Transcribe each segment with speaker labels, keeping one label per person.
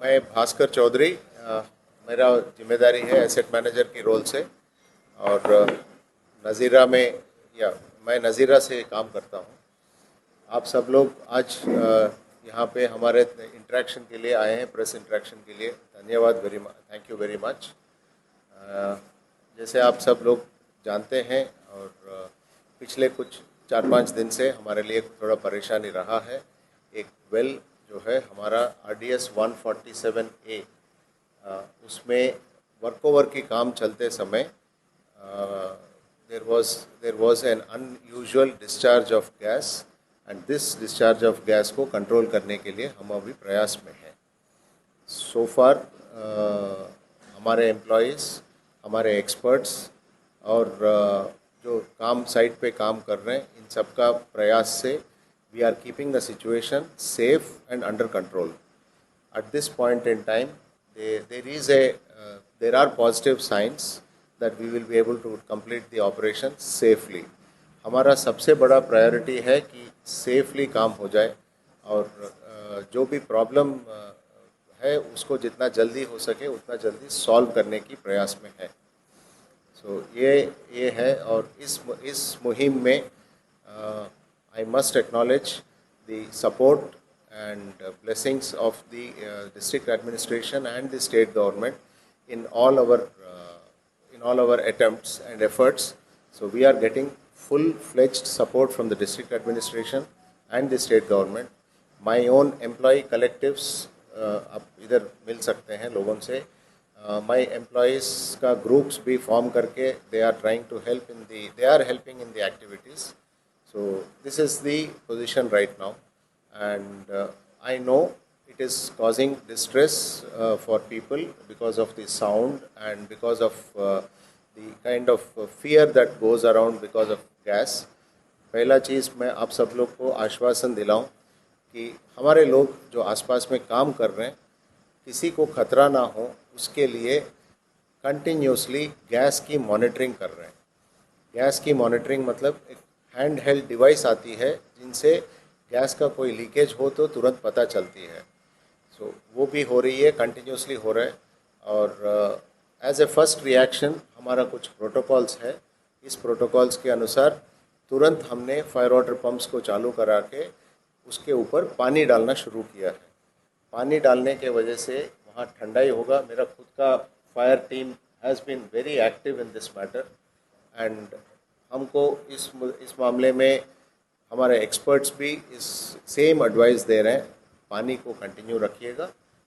Speaker 1: मैं भास्कर चौधरी, मेरा जिम्मेदारी है एसेट मैनेजर की रोल से। और नज़ीरा में या मैं नज़ीरा से काम करता हूँ। आप सब लोग आज यहाँ पे हमारे इंटरेक्शन के लिए आए हैं, प्रेस इंटरेक्शन के लिए। धन्यवाद, थैंक यू वेरी मच। जैसे आप सब लोग जानते हैं और पिछले कुछ 4-5 दिन से हमारे लिए थोड़ा परेशानी रहा है। एक वेल जो है हमारा RDS 147A, उसमें वर्कओवर की काम चलते समय there was an unusual discharge of gas, and this discharge of gas को कंट्रोल करने के लिए हम अभी प्रयास में हैं। So far हमारे एम्प्लॉयज़, हमारे एक्सपर्ट्स और जो काम साइट पे काम कर रहे हैं, इन सब का प्रयास से we are keeping the situation safe and under control. At this point in time, there are positive signs that we will be able to complete the operation safely. हमारा सबसे बड़ा प्रायोरिटी है कि सेफली काम हो जाए और जो भी प्रॉब्लम है उसको जितना जल्दी हो सके उतना जल्दी सॉल्व करने की प्रयास में है। सो ये है। और इस मुहिम में I must acknowledge the support and blessings of the district administration and the state government in all our attempts and efforts. So we are getting full-fledged support from the district administration and the state government. My own employee collectives आप इधर मिल सकते हैं लोगों से। My employees का groups भी form करके they are helping in the activities. So this is the position right now, and I know it is causing distress for people because of the sound and because of the kind of fear that goes around because of gas. पहला चीज़ मैं आप सब लोग को आश्वासन दिलाऊं कि हमारे लोग जो आसपास में काम कर रहे हैं, किसी को खतरा ना हो उसके लिए कंटिन्यूसली गैस की मॉनिटरिंग कर रहे हैं। गैस की मॉनिटरिंग मतलब एक हैंड हेल्ड डिवाइस आती है जिनसे गैस का कोई लीकेज हो तो तुरंत पता चलती है। सो वो भी हो रही है, कंटिन्यूसली हो रहा है। और एज ए फर्स्ट रिएक्शन हमारा कुछ प्रोटोकॉल्स है। इस प्रोटोकॉल्स के अनुसार तुरंत हमने फायर वाटर पंप्स को चालू करा के उसके ऊपर पानी डालना शुरू किया है। पानी डालने के वजह से वहाँ ठंडाई होगा। मेरा खुद का fire team has been very active in this matter, and हमको इस मामले में हमारे एक्सपर्ट्स भी इस सेम एडवाइस दे रहे हैं, पानी को कंटिन्यू रखिएगा,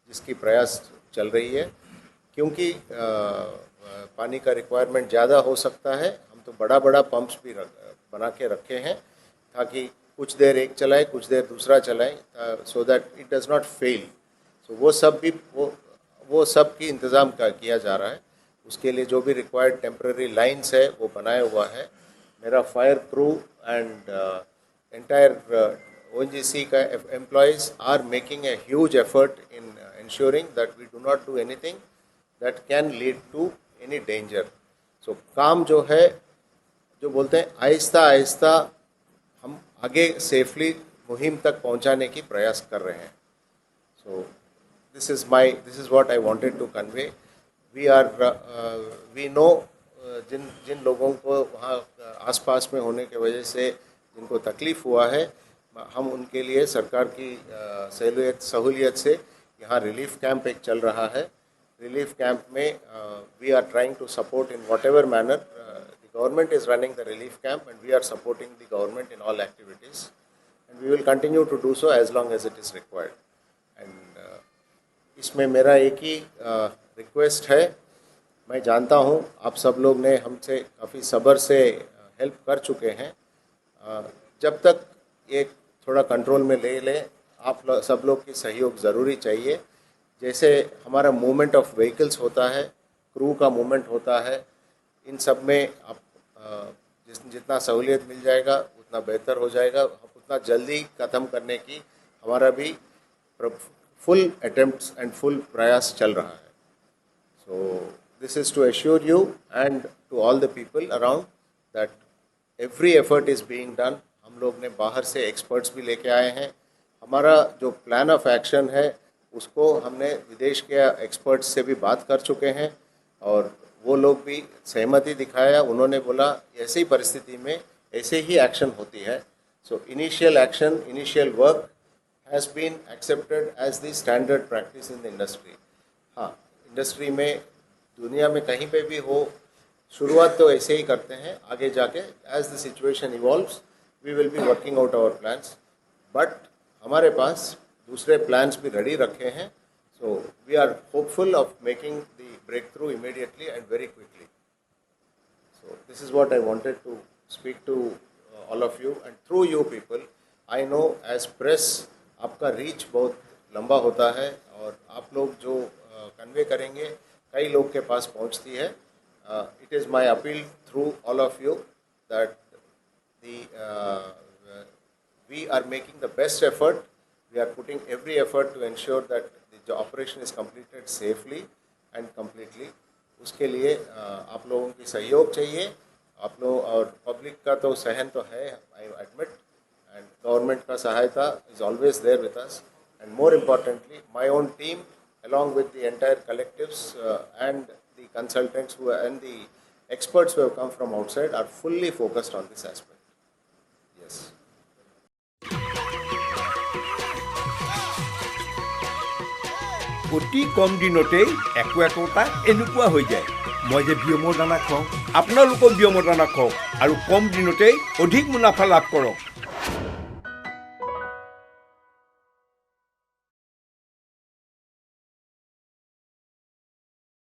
Speaker 1: जिसकी प्रयास चल रही है। क्योंकि पानी का रिक्वायरमेंट ज़्यादा हो सकता है, हम तो बड़ा पंप्स भी बना के रखे हैं ताकि कुछ देर एक चलाए, कुछ देर दूसरा चलाए, so that it does not fail. So वो सब की इंतज़ाम किया जा रहा है। उसके लिए जो भी रिक्वायर्ड टेम्पररी लाइन्स है वो बनाया हुआ है। मेरा fire crew and entire ONGC का employees are making a huge effort in ensuring that we do not do anything that can lead to any danger. So काम जो है, जो बोलते हैं आहिस्ता आहिस्ता हम आगे सेफली मुहिम तक पहुंचाने की प्रयास कर रहे हैं। So this is what I wanted to convey. We know जिन लोगों को वहाँ आसपास में होने की वजह से जिनको तकलीफ़ हुआ है, हम उनके लिए सरकार की सहूलियत से यहाँ रिलीफ कैंप एक चल रहा है। रिलीफ कैंप में we are trying to support in whatever manner. The government is running the relief camp and we are supporting the government in all activities, and we will continue to do so as long as it is required. And इसमें मेरा एक ही request है। मैं जानता हूँ आप सब लोग ने हमसे काफ़ी सब्र से हेल्प कर चुके हैं। जब तक ये थोड़ा कंट्रोल में ले लें, आप सब लोग की सहयोग ज़रूरी चाहिए। जैसे हमारा मूवमेंट ऑफ व्हीकल्स होता है, क्रू का मूवमेंट होता है, इन सब में आप जितना सहूलियत मिल जाएगा उतना बेहतर हो जाएगा, उतना जल्दी ख़त्म करने की हमारा भी फुल अटेम्प्ट्स एंड फुल प्रयास चल रहा है। सो this is to assure you and to all the people around that every effort is being done. हम लोग ने बाहर से एक्सपर्ट्स भी लेके आए हैं। हमारा जो प्लान ऑफ एक्शन है उसको हमने विदेश के एक्सपर्ट्स से भी बात कर चुके हैं और वो लोग भी सहमति दिखाया। उन्होंने बोला ऐसी परिस्थिति में ऐसे ही एक्शन होती है। So initial action, initial work has been accepted as the standard practice in the industry. हाँ, इंडस्ट्री में दुनिया में कहीं पे भी हो, शुरुआत तो ऐसे ही करते हैं, आगे जाके as the situation evolves we will be working out our plans. But हमारे पास दूसरे प्लान्स भी रेडी रखे हैं। So we are hopeful of making the breakthrough immediately and very quickly. So this is what I wanted to speak to all of you, and through you people, I know as press आपका reach बहुत लंबा होता है और आप लोग जो convey करेंगे कई लोग के पास पहुंचती है। It is my appeal through all of you that we are making the best effort. We are putting every effort to ensure that the operation is completed safely and completely. उसके लिए आप लोगों की सहयोग चाहिए। आप लोग और पब्लिक का तो सहन तो है, आई एडमिट, एंड गवर्नमेंट का सहायता is always there with us, and more importantly my own team along with the entire collectives and the consultants and the experts who have come from outside are fully focused on this aspect. Yes.
Speaker 2: অতি কম দিনতেই একোটা এনেকুৱা হৈ যায়। মই যে বিয়মৰ দানা খাওঁ, আপোনালোকেও বিয়মৰ দানা খাওক আৰু কম দিনতেই অধিক মুনাফা লাভ কৰক।